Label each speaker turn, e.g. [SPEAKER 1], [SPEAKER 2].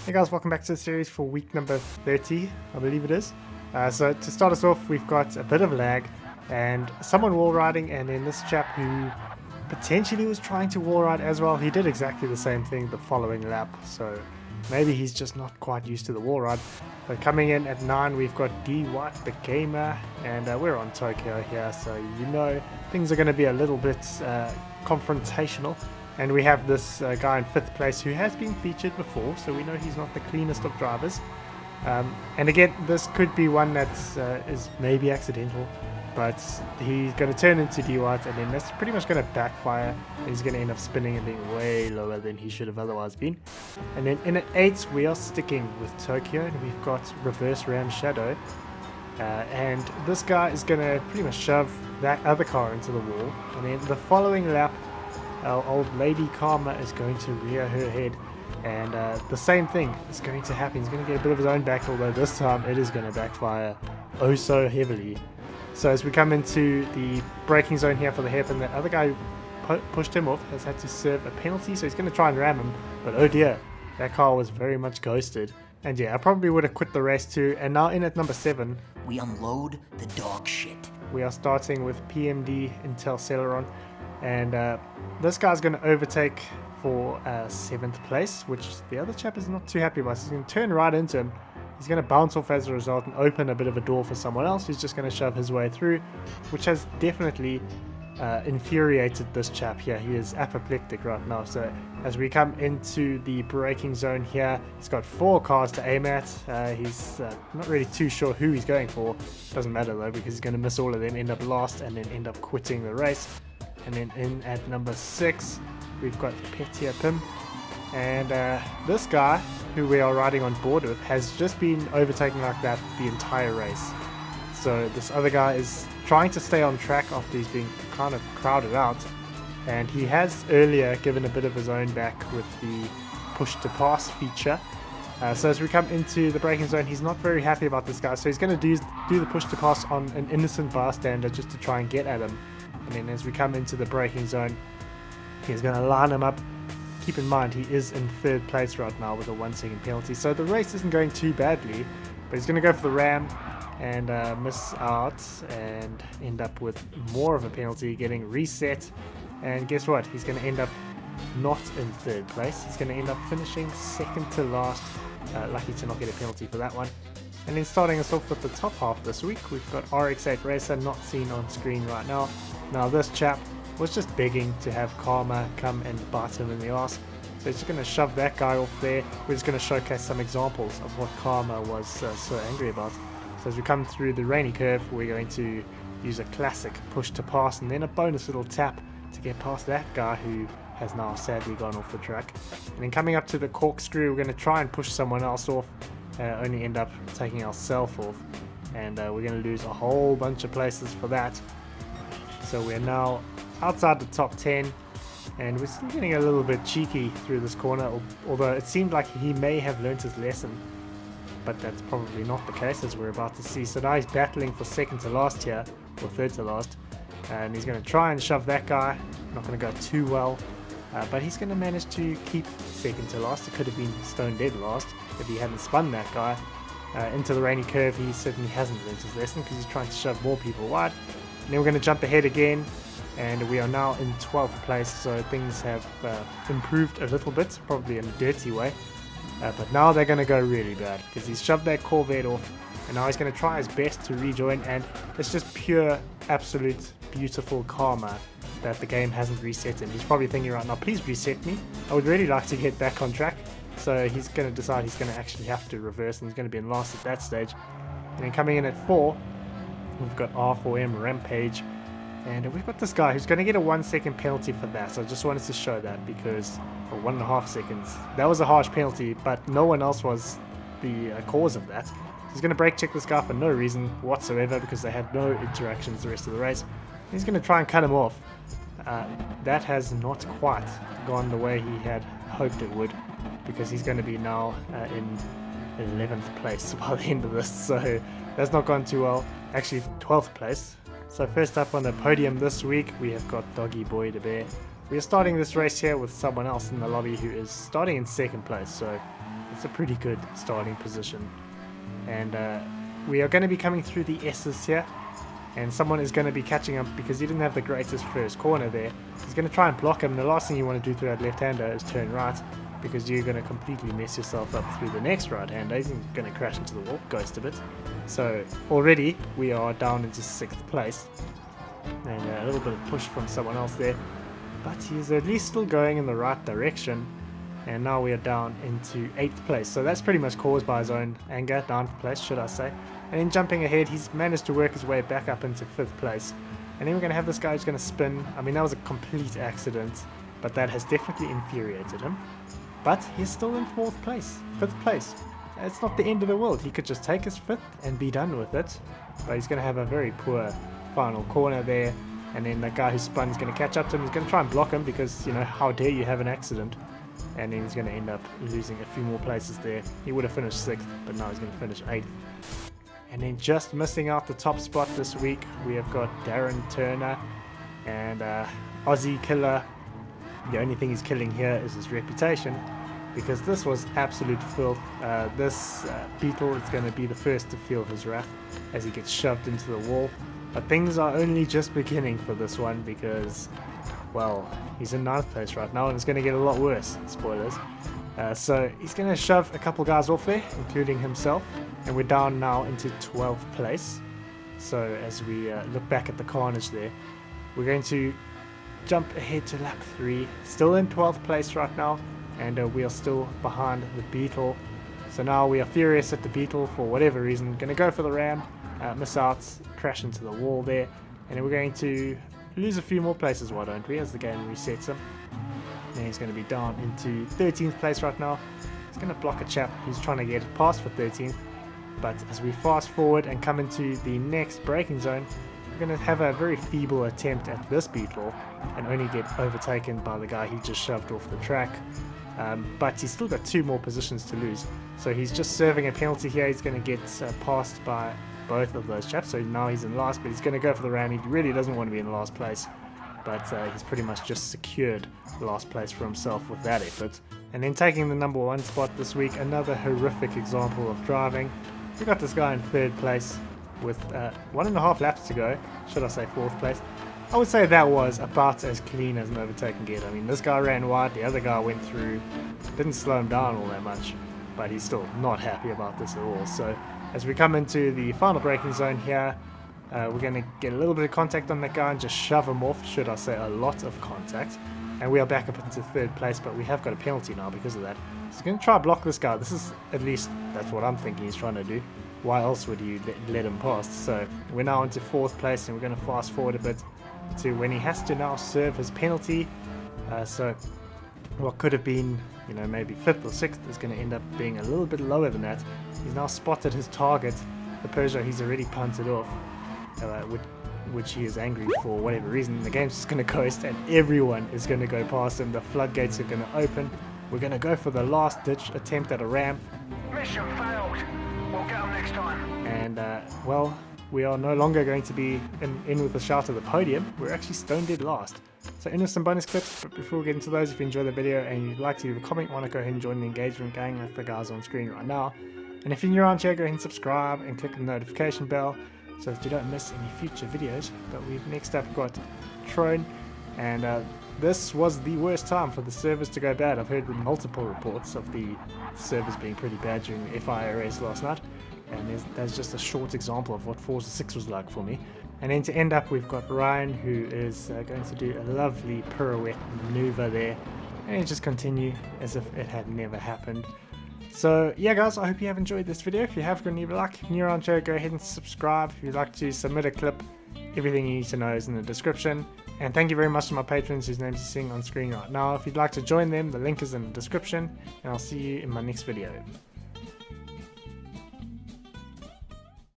[SPEAKER 1] Hey guys, welcome back to the series for week number 30, I believe it is. So to start us off, we've got a bit of lag and someone wall riding, and then this chap who potentially was trying to wall ride as well. He did exactly the same thing the following lap, so maybe he's just not quite used to the wall ride. But coming in at 9, we've got D White, the gamer, and we're on Tokyo here, so you know things are going to be a little bit confrontational. And we have this guy in 5th place who has been featured before, so we know he's not the cleanest of drivers. And again, this could be one that is maybe accidental, but he's going to turn into D-White, and then that's pretty much going to backfire. And he's going to end up spinning and being way lower than he should have otherwise been. And then in at 8, we are sticking with Tokyo, and we've got Reverse Ram Shadow. And this guy is going to pretty much shove that other car into the wall. And then the following lap, our old lady Karma is going to rear her head, and the same thing is going to happen. He's going to get a bit of his own back, although this time it is going to backfire oh so heavily. So as we come into the braking zone here for the hairpin, that other guy who pushed him off has had to serve a penalty, so he's going to try and ram him, but oh dear, that car was very much ghosted. And yeah, I probably would have quit the race too. And now in at number 7,
[SPEAKER 2] we unload the dog shit.
[SPEAKER 1] We are starting with PMD Intel Celeron. And this guy's going to overtake for 7th place, which the other chap is not too happy about. So he's going to turn right into him. He's going to bounce off as a result and open a bit of a door for someone else who's just going to shove his way through, which has definitely infuriated this chap here. He is apoplectic right now. So as we come into the braking zone here, he's got 4 cars to aim at. He's not really too sure who he's going for. Doesn't matter though, because he's going to miss all of them, end up last, and then end up quitting the race. And then in at number 6, we've got Petia Pim. And this guy, who we are riding on board with, has just been overtaken like that the entire race. So this other guy is trying to stay on track after he's being kind of crowded out. And he has earlier given a bit of his own back with the push to pass feature. So as we come into the braking zone, he's not very happy about this guy. So he's going to do the push to pass on an innocent bystander just to try and get at him. And then as we come into the braking zone, he's going to line him up. Keep in mind, he is in 3rd place right now with a 1-second penalty. So the race isn't going too badly, but he's going to go for the ram and miss out and end up with more of a penalty, getting reset. And guess what? He's going to end up not in 3rd place. He's going to end up finishing 2nd to last. Lucky to not get a penalty for that one. And then starting us off with the top half this week, we've got RX8 Racer, not seen on screen right now. Now this chap was just begging to have Karma come and bite him in the ass. So he's just going to shove that guy off there. We're just going to showcase some examples of what Karma was so angry about. So as we come through the rainy curve, we're going to use a classic push to pass and then a bonus little tap to get past that guy who has now sadly gone off the track. And then coming up to the corkscrew, we're going to try and push someone else off, only end up taking ourselves off. And we're going to lose a whole bunch of places for that. So we're now outside the top 10, and we're still getting a little bit cheeky through this corner, although it seemed like he may have learnt his lesson, but that's probably not the case, as we're about to see. So now he's battling for 2nd to last here, or 3rd to last, and he's going to try and shove that guy. Not going to go too well, but he's going to manage to keep 2nd to last. It could have been stone dead last if he hadn't spun that guy into the rainy curve. He certainly hasn't learnt his lesson because he's trying to shove more people wide. And then we're going to jump ahead again, and we are now in 12th place, so things have improved a little bit, probably in a dirty way. But now they're going to go really bad, because he's shoved that Corvette off, and now he's going to try his best to rejoin, and it's just pure, absolute, beautiful karma that the game hasn't reset him. He's probably thinking right now, please reset me, I would really like to get back on track. So he's going to decide he's going to actually have to reverse, and he's going to be in last at that stage. And then coming in at 4, we've got R4M Rampage, and we've got this guy who's going to get a 1-second penalty for that. So I just wanted to show that, because for 1.5 seconds, that was a harsh penalty, but no one else was the cause of that. He's going to brake check this guy for no reason whatsoever, because they had no interactions the rest of the race. He's going to try and cut him off. That has not quite gone the way he had hoped it would, because he's going to be now in 11th place by the end of this, so that's not gone too well. Actually 12th place, So first up on the podium this week, we have got Doggy Boy the Bear. We are starting this race here with someone else in the lobby who is starting in second place, so it's a pretty good starting position. And we are going to be coming through the S's here, and someone is going to be catching up because he didn't have the greatest first corner there. He's going to try and block him. The last thing you want to do through that left-hander is turn right, because you're going to completely mess yourself up through the next right-hander. He's going to crash into the wall, ghost a bit. So already we are down into 6th place, and a little bit of push from someone else there, but he's at least still going in the right direction. And now we are down into 8th place, so that's pretty much caused by his own anger. 9th place, should I say. And then jumping ahead, he's managed to work his way back up into 5th place. And then we're going to have this guy who's going to spin. I mean, that was a complete accident, but that has definitely infuriated him. But he's still in 4th place, 5th place. It's not the end of the world. He could just take his 5th and be done with it. But he's going to have a very poor final corner there. And then the guy who spun is going to catch up to him. He's going to try and block him because, you know, how dare you have an accident. And then he's going to end up losing a few more places there. He would have finished 6th, but now he's going to finish 8th. And then just missing out the top spot this week, we have got Darren Turner and Aussie Killer. The only thing he's killing here is his reputation, because this was absolute filth. This Beetle is going to be the first to feel his wrath as he gets shoved into the wall. But things are only just beginning for this one, because, well, he's in 9th place right now and it's going to get a lot worse. Spoilers. So he's going to shove a couple guys off there, including himself, and we're down now into 12th place. So as we look back at the carnage there, we're going to jump ahead to lap 3, still in 12th place right now, and we are still behind the Beetle. So now we are furious at the Beetle for whatever reason, going to go for the ram, miss out, crash into the wall there, and then we're going to lose a few more places, why don't we, as the game resets him. And he's going to be down into 13th place right now. He's going to block a chap who's trying to get past for 13th, but as we fast forward and come into the next braking zone, we're going to have a very feeble attempt at this Beetle and only get overtaken by the guy he just shoved off the track. But he's still got 2 more positions to lose, so he's just serving a penalty here. He's going to get passed by both of those chaps, so now he's in last, but he's going to go for the ram. He really doesn't want to be in last place, but he's pretty much just secured last place for himself with that effort. And then taking the number 1 spot this week, another horrific example of driving. We got this guy in 3rd place with 1.5 laps to go, should I say 4th place. I would say that was about as clean as an overtake can get. I mean, this guy ran wide, the other guy went through, didn't slow him down all that much, but he's still not happy about this at all. So as we come into the final braking zone here, we're going to get a little bit of contact on that guy and just shove him off, should I say a lot of contact. And we are back up into 3rd place, but we have got a penalty now because of that. So we're going to try and block this guy. This is, at least, that's what I'm thinking he's trying to do. Why else would you let him past? So we're now into 4th place, and we're going to fast forward a bit to when he has to now serve his penalty. So what could have been, you know, maybe 5th or 6th is going to end up being a little bit lower than that. He's now spotted his target, the Peugeot he's already punted off, which he is angry for whatever reason. The game's just going to coast and everyone is going to go past him. The floodgates are going to open. We're going to go for the last ditch attempt at a ram.
[SPEAKER 3] Mission failed. We'll get them next time.
[SPEAKER 1] And well, we are no longer going to be in with a shout at the podium. We're actually stone dead last. So in with some bonus clips, but before we get into those, if you enjoy the video and you'd like to leave a comment, want to go ahead and join the engagement gang with the guys on screen right now. And if you're new around here, go ahead and subscribe and click the notification bell so that you don't miss any future videos. But we've next up got Trone, and this was the worst time for the servers to go bad. I've heard multiple reports of the servers being pretty bad during the FIA race last night, and there's just a short example of what Forza 6 was like for me. And then to end up, we've got Ryan, who is going to do a lovely pirouette maneuver there, and just continue as if it had never happened. So yeah guys, I hope you have enjoyed this video. If you have, go and leave a like. If you're new around here, go ahead and subscribe. If you'd like to submit a clip, everything you need to know is in the description. And thank you very much to my patrons whose names you're seeing on screen right now. If you'd like to join them, the link is in the description, and I'll see you in my next video.